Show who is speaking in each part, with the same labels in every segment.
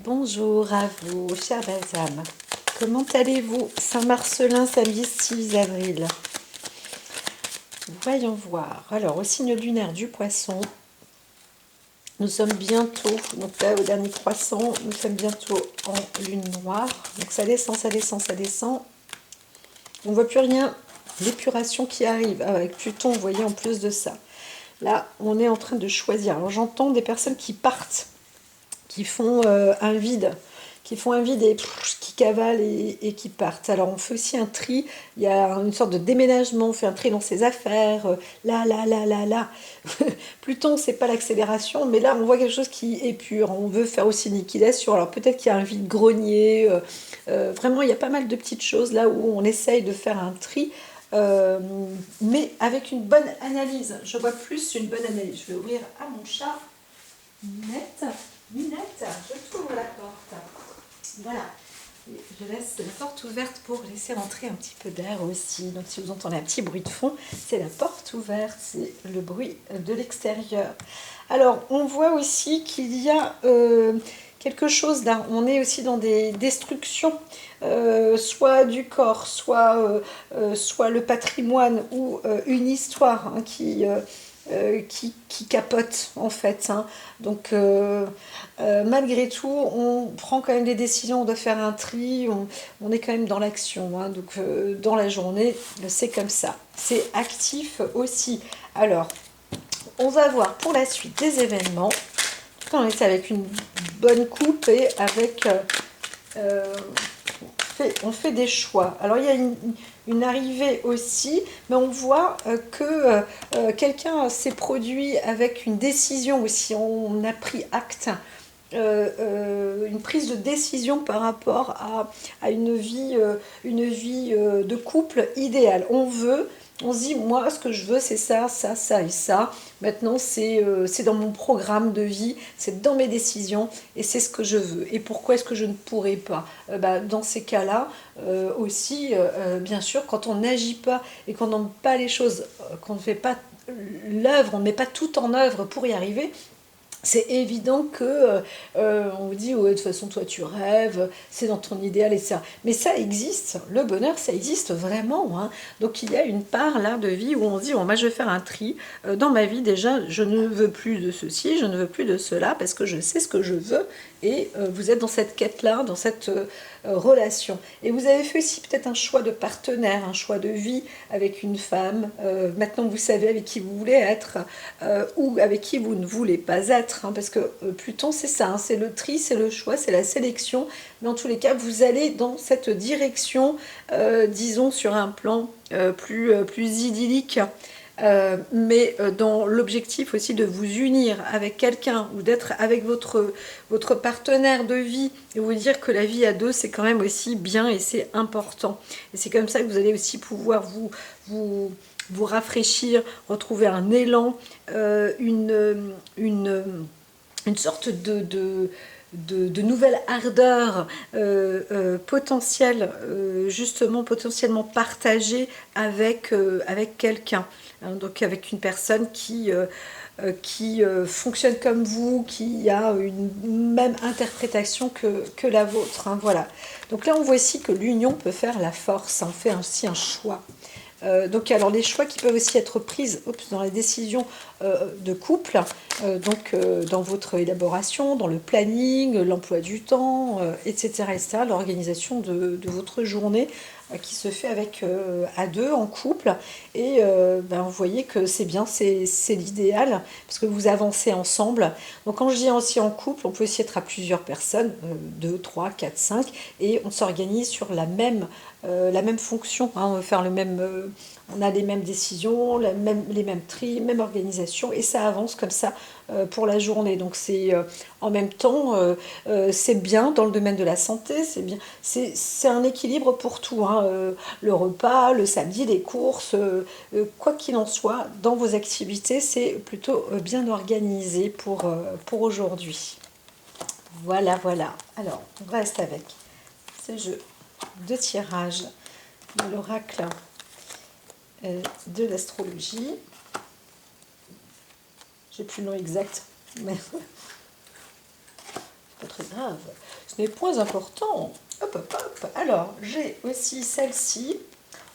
Speaker 1: Bonjour à vous, chers Balsam. Comment allez-vous? Saint-Marcelin, samedi 6 avril. Voyons voir. Alors, au signe lunaire du Poisson, nous sommes bientôt, donc là, au dernier croissant, nous sommes bientôt en lune noire. Donc, ça descend, ça descend, ça descend. On ne voit plus rien. L'épuration qui arrive. Avec Pluton, vous voyez, en plus de ça. Là, on est en train de choisir. Alors, j'entends des personnes qui partent, qui font un vide, et qui cavalent et qui partent. Alors on fait aussi un tri, il y a une sorte de déménagement, on fait un tri dans ses affaires, là. Pluton, c'est pas l'accélération, mais là on voit quelque chose qui est pur, on veut faire aussi une liquidation, alors peut-être qu'il y a un vide-grenier, vraiment il y a pas mal de petites choses là où on essaye de faire un tri, mais avec une bonne analyse. Je vois plus une bonne analyse. Je vais ouvrir à mon chat. Minette, je t'ouvre la porte. Voilà. Et je laisse la porte ouverte pour laisser rentrer un petit peu d'air aussi. Donc si vous entendez un petit bruit de fond, c'est la porte ouverte, c'est le bruit de l'extérieur. Alors on voit aussi qu'il y a quelque chose là. On est aussi dans des destructions, soit du corps, soit le patrimoine ou une histoire qui capote en fait, hein. Donc malgré tout on prend quand même des décisions, on doit faire un tri, on est quand même dans l'action, hein. Donc dans la journée c'est comme ça, c'est actif aussi. Alors on va voir pour la suite des événements. On est avec une bonne coupe et avec on fait des choix. Alors il y a une arrivée aussi, mais on voit que quelqu'un s'est produit avec une décision aussi. On a pris acte, une prise de décision par rapport à une vie de couple idéale. On se dit, moi, ce que je veux, c'est ça, ça, ça et ça. Maintenant, c'est dans mon programme de vie, c'est dans mes décisions, et c'est ce que je veux. Et pourquoi est-ce que je ne pourrais pas? Dans ces cas-là, aussi, bien sûr, quand on n'agit pas et qu'on n'en met pas les choses, qu'on ne fait pas l'œuvre, on ne met pas tout en œuvre pour y arriver, c'est évident que on vous dit ouais, de toute façon toi tu rêves, c'est dans ton idéal et ça. Mais ça existe, le bonheur ça existe vraiment, hein. Donc il y a une part là de vie où on se dit bon, moi je vais faire un tri dans ma vie. Déjà je ne veux plus de ceci, je ne veux plus de cela parce que je sais ce que je veux. Et vous êtes dans cette quête là, dans cette relation. Et vous avez fait aussi peut-être un choix de partenaire, un choix de vie avec une femme. Maintenant vous savez avec qui vous voulez être, ou avec qui vous ne voulez pas être, hein, parce que Pluton c'est ça, hein, c'est le tri, c'est le choix, c'est la sélection. Mais en tous les cas vous allez dans cette direction, disons sur un plan plus idyllique. Mais dans l'objectif aussi de vous unir avec quelqu'un ou d'être avec votre partenaire de vie et vous dire que la vie à deux c'est quand même aussi bien et c'est important. Et c'est comme ça que vous allez aussi pouvoir vous rafraîchir, retrouver un élan, une sorte de nouvelle ardeur potentielle, justement potentiellement partagée avec quelqu'un, hein. Donc avec une personne qui fonctionne comme vous, qui a une même interprétation que la vôtre, hein, voilà. Donc là on voit ici que l'union peut faire la force, hein, on fait aussi un choix. Donc alors les choix qui peuvent aussi être pris dans les décisions de couple, dans votre élaboration, dans le planning, l'emploi du temps, etc., etc., l'organisation de votre journée qui se fait à deux en couple. Et vous voyez que c'est bien, c'est l'idéal parce que vous avancez ensemble. Donc quand je dis aussi en couple, on peut aussi être à plusieurs personnes, 2, 3, 4, 5, et on s'organise sur la même fonction, hein. On va faire on a les mêmes décisions, les mêmes tris, même organisation, et ça avance comme ça pour la journée. Donc c'est en même temps, c'est bien dans le domaine de la santé, c'est bien, c'est un équilibre pour tout, hein. Le repas, le samedi, les courses, quoi qu'il en soit, dans vos activités, c'est plutôt bien organisé pour aujourd'hui. Voilà, voilà. Alors, on reste avec ce jeu de tirage de l'oracle de l'astrologie. J'ai plus le nom exact, mais pas très grave. Ce n'est point important. Hop, hop, hop. Alors, j'ai aussi celle-ci.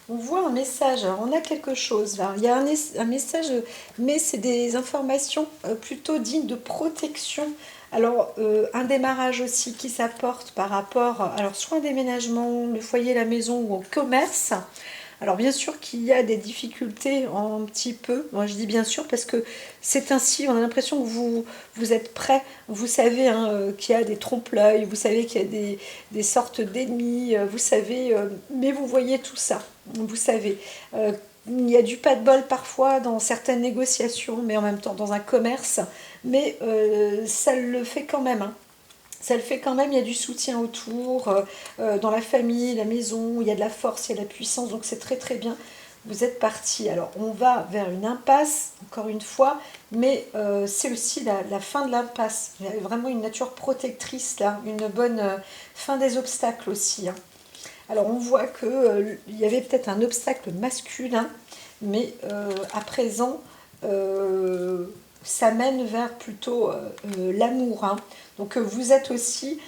Speaker 1: On voit un message. Alors, on a quelque chose là. Il y a un message, mais c'est des informations plutôt dignes de protection. Alors, un démarrage aussi qui s'apporte par rapport, alors, soit un déménagement, le foyer, la maison ou au commerce. Alors bien sûr qu'il y a des difficultés un petit peu, moi je dis bien sûr parce que c'est ainsi, on a l'impression que vous êtes prêts, vous savez hein, qu'il y a des trompe-l'œil, vous savez qu'il y a des sortes d'ennemis, vous savez, mais vous voyez tout ça, vous savez. Il y a du pas de bol parfois dans certaines négociations, mais en même temps dans un commerce, mais ça le fait quand même, hein. Ça le fait quand même, il y a du soutien autour, dans la famille, la maison, il y a de la force, il y a de la puissance, donc c'est très très bien. Vous êtes parti. Alors on va vers une impasse, encore une fois, mais c'est aussi la fin de l'impasse. Il y a vraiment une nature protectrice là, une bonne fin des obstacles aussi, hein. Alors on voit que il y avait peut-être un obstacle masculin, mais à présent, ça mène vers plutôt l'amour, hein. Donc vous êtes aussi,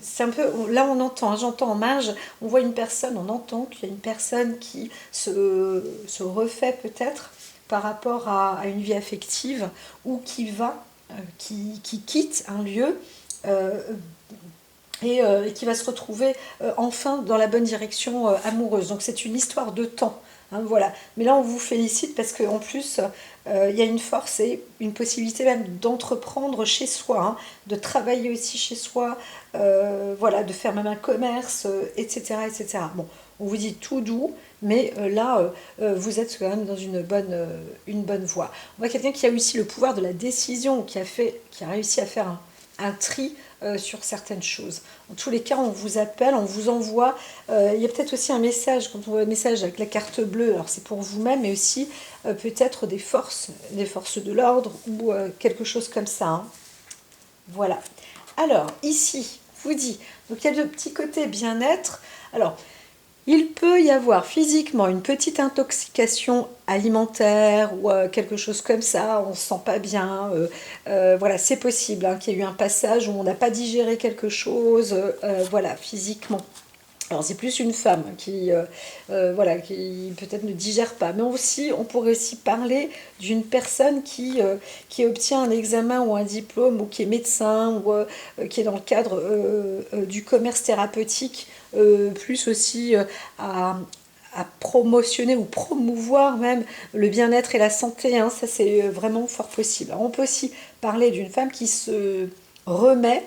Speaker 1: c'est un peu, là on entend, hein, j'entends en marge, on voit une personne, on entend qu'il y a une personne qui se refait peut-être par rapport à une vie affective ou qui va, qui quitte un lieu et qui va se retrouver enfin dans la bonne direction amoureuse. Donc c'est une histoire de temps, hein, voilà. Mais là on vous félicite parce qu'en plus il y a une force et une possibilité même d'entreprendre chez soi, hein, de travailler aussi chez soi, voilà, de faire même un commerce, etc., etc. Bon, on vous dit tout doux, mais là, vous êtes quand même dans une bonne voie. On voit quelqu'un qui a aussi le pouvoir de la décision, qui a réussi à faire un tri sur certaines choses. En tous les cas, on vous appelle, on vous envoie. Il y a peut-être aussi un message, quand on voit un message avec la carte bleue, alors c'est pour vous-même, mais aussi peut-être des forces de l'ordre ou quelque chose comme ça, hein. Voilà. Alors, ici, je vous dis, donc il y a le petit côté bien-être. Alors, il peut y avoir physiquement une petite intoxication alimentaire ou quelque chose comme ça, on ne se sent pas bien. Voilà, c'est possible hein, qu'il y ait eu un passage où on n'a pas digéré quelque chose, voilà, physiquement. Alors c'est plus une femme voilà, qui peut-être ne digère pas, mais aussi on pourrait aussi parler d'une personne qui obtient un examen ou un diplôme ou qui est médecin ou qui est dans le cadre du commerce thérapeutique, plus aussi à promotionner ou promouvoir même le bien-être et la santé, hein, ça c'est vraiment fort possible. Alors, on peut aussi parler d'une femme remet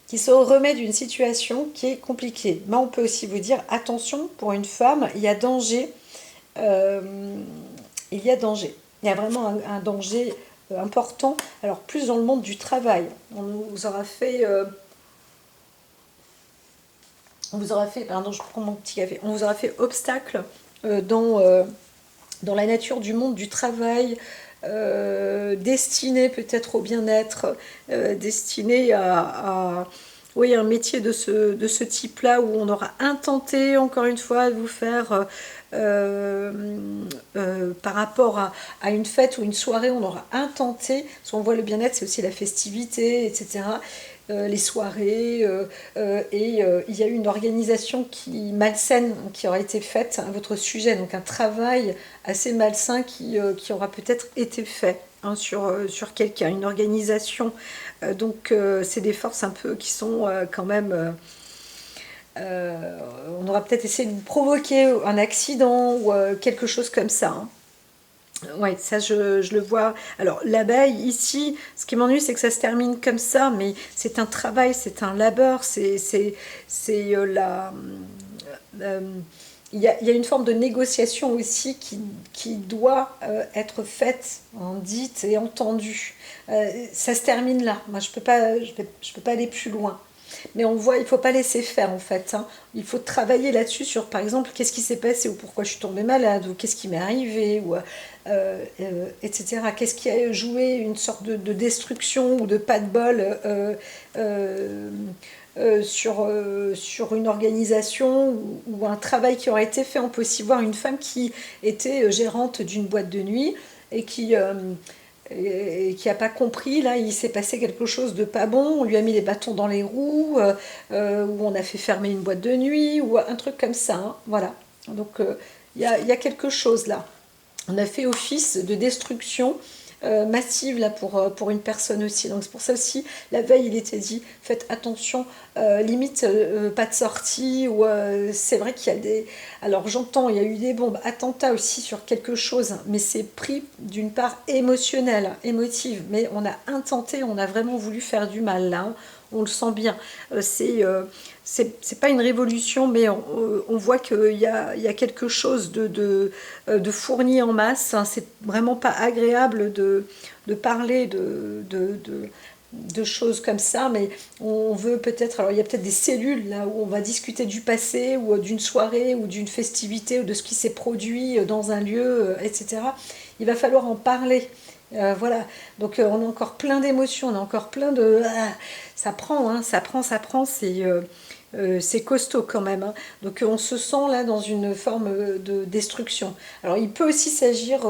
Speaker 1: qui se remet d'une situation qui est compliquée. Mais on peut aussi vous dire, attention, pour une femme, il y a danger. euh, il y a danger. Il y a vraiment un danger important. Alors, plus dans le monde du travail. Pardon, je prends mon petit café. On vous aura fait obstacle dans la nature du monde du travail, destiné peut-être au bien-être, destiné oui, un métier de ce type-là où on aura intenté, encore une fois, de vous faire, par rapport à une fête ou une soirée, on aura intenté, parce qu'on voit le bien-être, c'est aussi la festivité, etc., les soirées, il y a eu une organisation malsaine qui aura été faite à votre sujet, donc un travail assez malsain qui aura peut-être été fait, hein, sur quelqu'un, une organisation. Donc c'est des forces un peu qui sont quand même... on aura peut-être essayé de vous provoquer un accident ou quelque chose comme ça, hein. Ouais, ça je le vois. Alors l'abeille ici, ce qui m'ennuie c'est que ça se termine comme ça, mais c'est un travail, c'est un labeur, c'est euh, il y a une forme de négociation aussi qui doit être faite, en dite et entendue. Ça se termine là. Moi je peux pas aller plus loin. Mais on voit, il ne faut pas laisser faire en fait, hein. Il faut travailler là-dessus sur, par exemple, qu'est-ce qui s'est passé ou pourquoi je suis tombée malade ou qu'est-ce qui m'est arrivé ou etc. Qu'est-ce qui a joué une sorte de destruction ou de pas de bol sur une organisation ou un travail qui aurait été fait. On peut aussi voir une femme qui était gérante d'une boîte de nuit et et qui n'a pas compris, là, il s'est passé quelque chose de pas bon, on lui a mis les bâtons dans les roues, ou on a fait fermer une boîte de nuit, ou un truc comme ça, hein, voilà. Donc, il y a quelque chose là. On a fait office de destruction massive là pour une personne aussi. Donc c'est pour ça aussi, la veille, il était dit, faites attention, limite pas de sortie, ou c'est vrai qu'il y a des... Alors j'entends, il y a eu des bombes, attentats aussi sur quelque chose, mais c'est pris d'une part émotionnelle, émotive, mais on a intenté, on a vraiment voulu faire du mal là, hein. On le sent bien. C'est pas une révolution, mais on voit qu'il y a quelque chose de fourni en masse, hein. C'est vraiment pas agréable de parler de choses comme ça, mais on veut peut-être, alors il y a peut-être des cellules là où on va discuter du passé, ou d'une soirée, ou d'une festivité, ou de ce qui s'est produit dans un lieu, etc. Il va falloir en parler. Voilà, donc on a encore plein d'émotions, on a encore plein de... ça prend, hein, ça prend, c'est costaud quand même, hein. Donc on se sent là dans une forme de destruction. Alors il peut aussi s'agir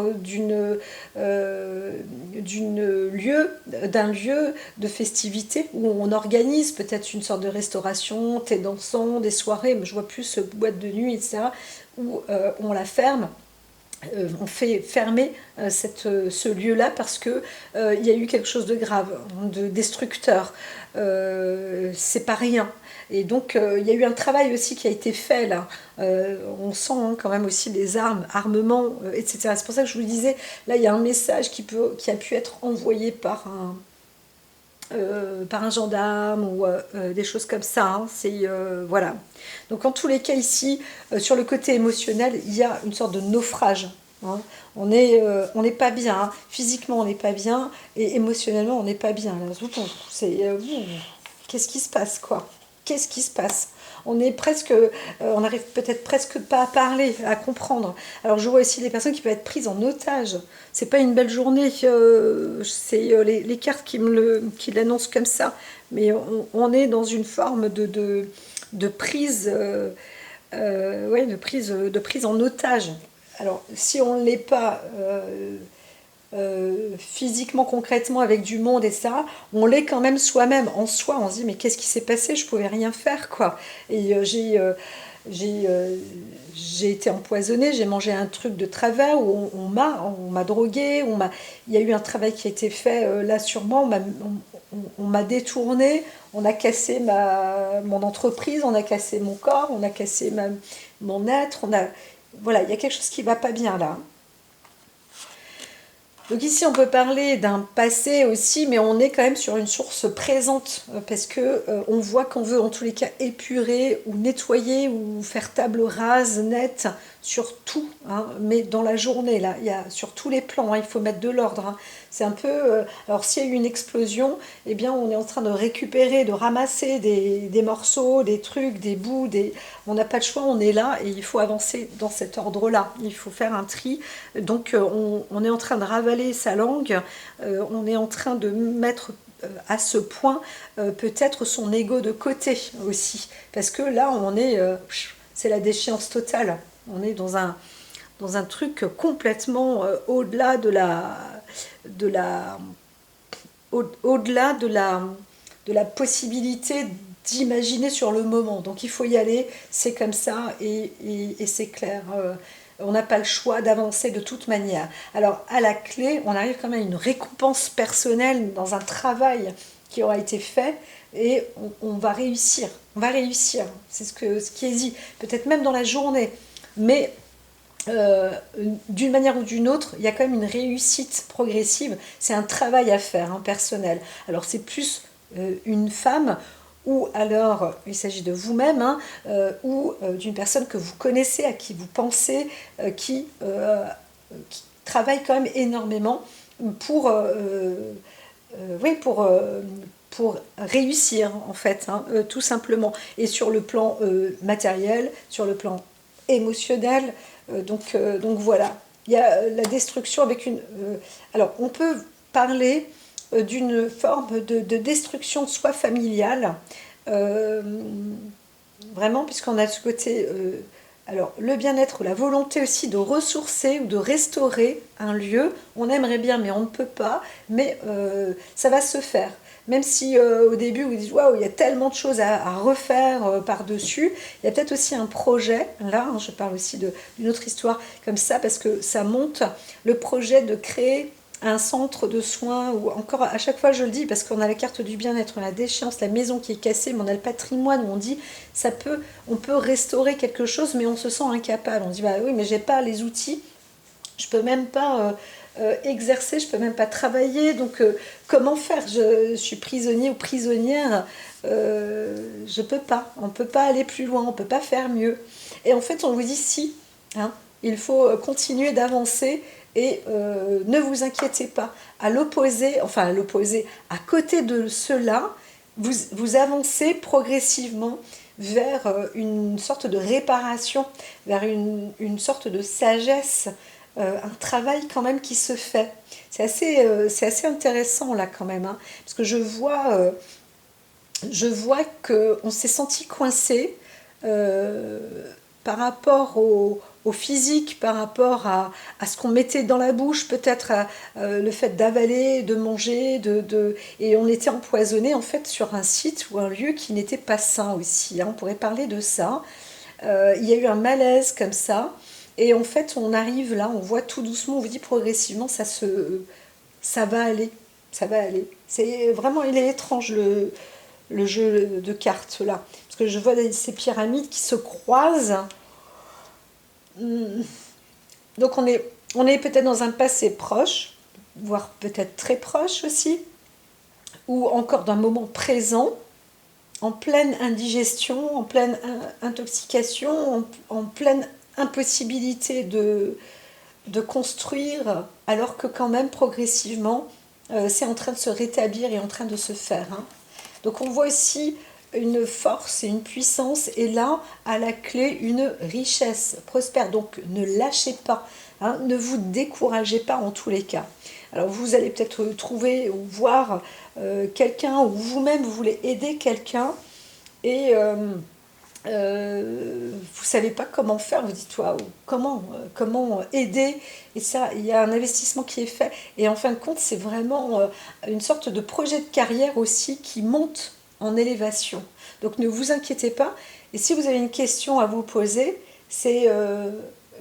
Speaker 1: d'un lieu de festivité où on organise peut-être une sorte de restauration, thé dansant, des soirées, mais je vois plus boîte de nuit, etc., où on la ferme. On fait fermer ce lieu-là parce que il y a eu quelque chose de grave, de destructeur. C'est pas rien. Et donc il y a eu un travail aussi qui a été fait là. On sent, hein, quand même aussi des armes, armements, etc. C'est pour ça que je vous disais, là il y a un message qui a pu être envoyé par un gendarme, ou des choses comme ça, hein. C'est voilà. Donc en tous les cas ici, sur le côté émotionnel, il y a une sorte de naufrage, hein. On n'est pas bien, hein. Physiquement on n'est pas bien, et émotionnellement on n'est pas bien. C'est qu'est-ce qui se passe, quoi? Qu'est-ce qui se passe? On est presque, on n'arrive peut-être presque pas à parler, à comprendre. Alors je vois aussi des personnes qui peuvent être prises en otage. C'est pas une belle journée, c'est les cartes qui l'annoncent comme ça. Mais on est dans une forme de prise, ouais, de prise en otage. Alors si on ne l'est pas physiquement, concrètement, avec du monde et ça, on l'est quand même soi-même, en soi. On se dit, mais qu'est-ce qui s'est passé? Je pouvais rien faire, quoi. Et j'ai j'ai été empoisonnée, j'ai mangé un truc de travers, où on m'a droguée, il y a eu un travail qui a été fait là sur moi, on m'a détournée, on a cassé mon entreprise, on a cassé mon corps, on a cassé mon être, voilà, il y a quelque chose qui va pas bien là. Donc ici, on peut parler d'un passé aussi, mais on est quand même sur une source présente, parce que on voit qu'on veut en tous les cas épurer, ou nettoyer, ou faire table rase, nette, sur tout, hein, mais dans la journée, là, sur tous les plans, hein, il faut mettre de l'ordre, hein. C'est un peu... alors s'il y a eu une explosion, eh bien on est en train de récupérer, de ramasser des morceaux, des trucs, des bouts, on n'a pas de choix, on est là, et il faut avancer dans cet ordre-là. Il faut faire un tri. Donc on est en train de ravaler sa langue, on est en train de mettre à ce point peut-être son ego de côté aussi. Parce que là, c'est la déchéance totale. On est dans un truc complètement au-delà au-delà de la possibilité d'imaginer sur le moment. Donc il faut y aller, c'est comme ça, et c'est clair. On n'a pas le choix d'avancer de toute manière. Alors à la clé, on arrive quand même à une récompense personnelle dans un travail qui aura été fait, et on va réussir. On va réussir. C'est ce qui est dit. Peut-être même dans la journée. Mais d'une manière ou d'une autre, il y a quand même une réussite progressive. C'est un travail à faire, hein, personnel. Alors c'est plus une femme, ou alors il s'agit de vous-même, hein, ou d'une personne que vous connaissez, à qui vous pensez, qui travaille quand même énormément oui, pour réussir, en fait, hein, tout simplement. Et sur le plan matériel, sur le plan émotionnel, donc voilà. Il y a la destruction avec une... alors, on peut parler d'une forme de destruction soit familiale, vraiment, puisqu'on a ce côté Alors, le bien-être ou la volonté aussi de ressourcer ou de restaurer un lieu, on aimerait bien, mais on ne peut pas, mais ça va se faire. Même si au début vous dites waouh, il y a tellement de choses à refaire par-dessus, il y a peut-être aussi un projet, là hein, je parle aussi d'une autre histoire comme ça, parce que ça monte le projet de créer un centre de soins, ou encore à chaque fois je le dis, parce qu'on a la carte du bien-être, on a la déchéance, la maison qui est cassée, mais on a le patrimoine où on dit on peut restaurer quelque chose, mais on se sent incapable. On dit bah oui, mais j'ai pas les outils, je peux même pas exercer, je peux même pas travailler, donc comment faire? Je suis prisonnier ou prisonnière, je peux pas, on peut pas aller plus loin, on peut pas faire mieux. Et en fait, on vous dit si, hein, il faut continuer d'avancer et ne vous inquiétez pas. À l'opposé, enfin à l'opposé, à côté de cela, vous avancez progressivement vers une sorte de réparation, vers une sorte de sagesse, un travail quand même qui se fait. C'est assez intéressant là quand même, hein, parce que je vois qu'on s'est senti coincé euh, par rapport au physique, par rapport à ce qu'on mettait dans la bouche, peut-être le fait d'avaler, de manger, et on était empoisonné en fait sur un site ou un lieu qui n'était pas sain aussi, hein, on pourrait parler de ça. Il y a eu un malaise comme ça, et en fait on arrive là, on voit tout doucement, on vous dit progressivement, ça va aller, ça va aller. C'est vraiment, il est étrange le jeu de cartes là. Parce que je vois ces pyramides qui se croisent. Donc on est peut-être dans un passé proche, voire peut-être très proche aussi, ou encore d'un moment présent, en pleine indigestion, en pleine intoxication, en pleine impossibilité de construire, alors que quand même progressivement, c'est en train de se rétablir et en train de se faire, hein. Donc on voit aussi une force et une puissance, et là, à la clé, une richesse prospère. Donc ne lâchez pas, hein, ne vous découragez pas en tous les cas. Alors vous allez peut-être trouver ou voir quelqu'un, ou vous-même vous voulez aider quelqu'un, et vous savez pas comment faire, vous dites waouh, comment aider, et ça, il y a un investissement qui est fait, et en fin de compte, c'est vraiment une sorte de projet de carrière aussi qui monte en élévation. Donc ne vous inquiétez pas, et si vous avez une question à vous poser, c'est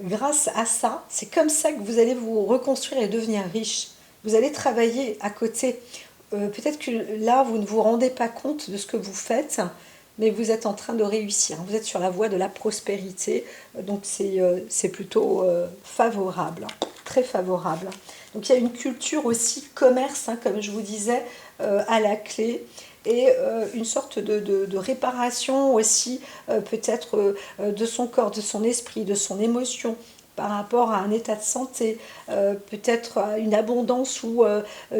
Speaker 1: grâce à ça, c'est comme ça que vous allez vous reconstruire et devenir riche. Vous allez travailler à côté. Peut-être que là, vous ne vous rendez pas compte de ce que vous faites, mais vous êtes en train de réussir. Vous êtes sur la voie de la prospérité, donc c'est plutôt favorable, hein, très favorable. Donc il y a une culture aussi commerce, hein, comme je vous disais, à la clé, et une sorte de réparation aussi, peut-être de son corps, de son esprit, de son émotion, par rapport à un état de santé, peut-être à une abondance, ou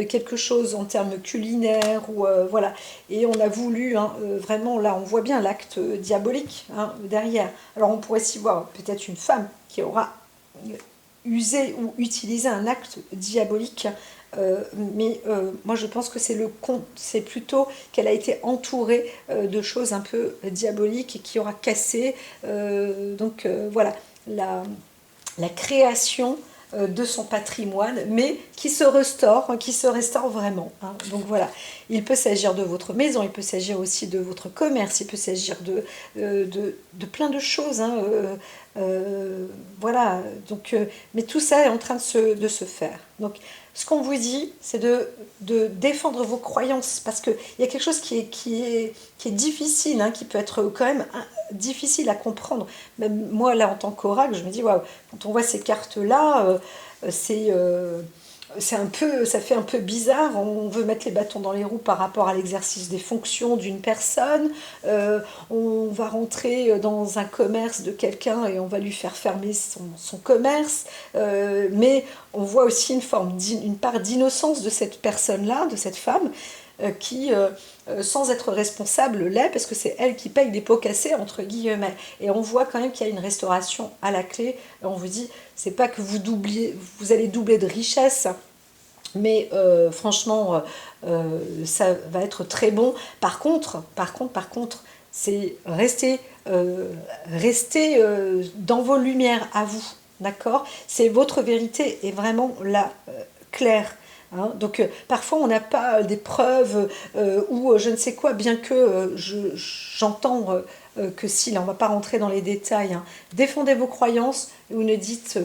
Speaker 1: quelque chose en termes culinaires, ou voilà. Et on a voulu, hein, vraiment, là on voit bien l'acte diabolique, hein, derrière. Alors on pourrait s'y voir peut-être une femme qui aura usé ou utilisé un acte diabolique, mais moi je pense que c'est plutôt qu'elle a été entourée de choses un peu diaboliques et qui aura cassé. Voilà, la création de son patrimoine, mais qui se restaure vraiment, hein. Donc voilà, il peut s'agir de votre maison, il peut s'agir aussi de votre commerce, il peut s'agir de plein de choses, hein, voilà, donc, mais tout ça est en train de se faire. Donc ce qu'on vous dit, c'est de défendre vos croyances, parce qu'il y a quelque chose qui est difficile, hein, qui peut être quand même difficile à comprendre. Même moi, là, en tant qu'oracle, je me dis, waouh, quand on voit ces cartes-là, c'est un peu, ça fait un peu bizarre. On veut mettre les bâtons dans les roues par rapport à l'exercice des fonctions d'une personne. On va rentrer dans un commerce de quelqu'un et on va lui faire fermer son commerce. Mais on voit aussi une part d'innocence de cette personne-là, de cette femme, qui, sans être responsable, l'est, parce que c'est elle qui paye les pots cassés, entre guillemets. Et on voit quand même qu'il y a une restauration à la clé. Et on vous dit, c'est pas que vous allez doubler de richesse, mais franchement, ça va être très bon. Par contre, c'est rester dans vos lumières à vous, d'accord? C'est votre vérité est vraiment là, claire. Hein. Donc parfois on n'a pas des preuves ou je ne sais quoi, bien que j'entends que si, là on ne va pas rentrer dans les détails, hein. Défendez vos croyances et ne dites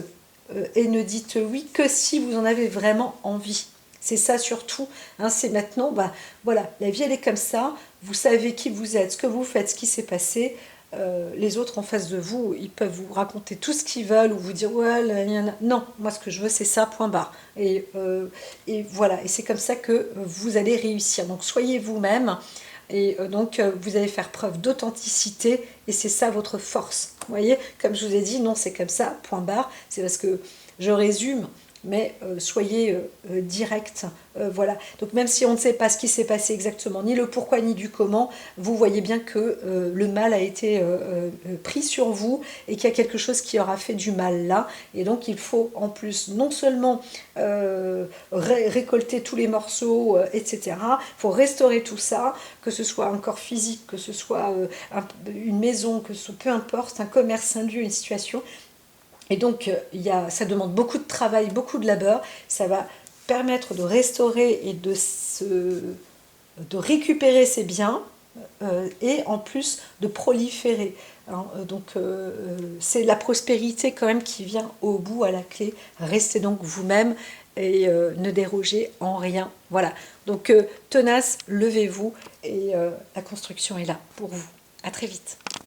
Speaker 1: oui que si vous en avez vraiment envie. C'est ça surtout, hein, c'est maintenant, bah, voilà, la vie elle est comme ça, vous savez qui vous êtes, ce que vous faites, ce qui s'est passé, les autres en face de vous, ils peuvent vous raconter tout ce qu'ils veulent ou vous dire ouais, là, y en a. Non, moi ce que je veux c'est ça, point barre. Et voilà, et c'est comme ça que vous allez réussir. Donc soyez vous-même et donc vous allez faire preuve d'authenticité et c'est ça votre force. Vous voyez, comme je vous ai dit, non c'est comme ça, point barre. C'est parce que je résume mais soyez direct. Voilà. Donc même si on ne sait pas ce qui s'est passé exactement, ni le pourquoi ni du comment, vous voyez bien que le mal a été pris sur vous et qu'il y a quelque chose qui aura fait du mal là. Et donc il faut en plus non seulement récolter tous les morceaux, etc. Il faut restaurer tout ça, que ce soit un corps physique, que ce soit une maison, que ce soit peu importe, un commerce, un lieu, une situation. Et donc, ça demande beaucoup de travail, beaucoup de labeur. Ça va permettre de restaurer et de récupérer ses biens et en plus de proliférer. Hein. Donc, c'est la prospérité quand même qui vient au bout, à la clé. Restez donc vous-même et ne dérogez en rien. Voilà. Donc, tenace, levez-vous et la construction est là pour vous. À très vite.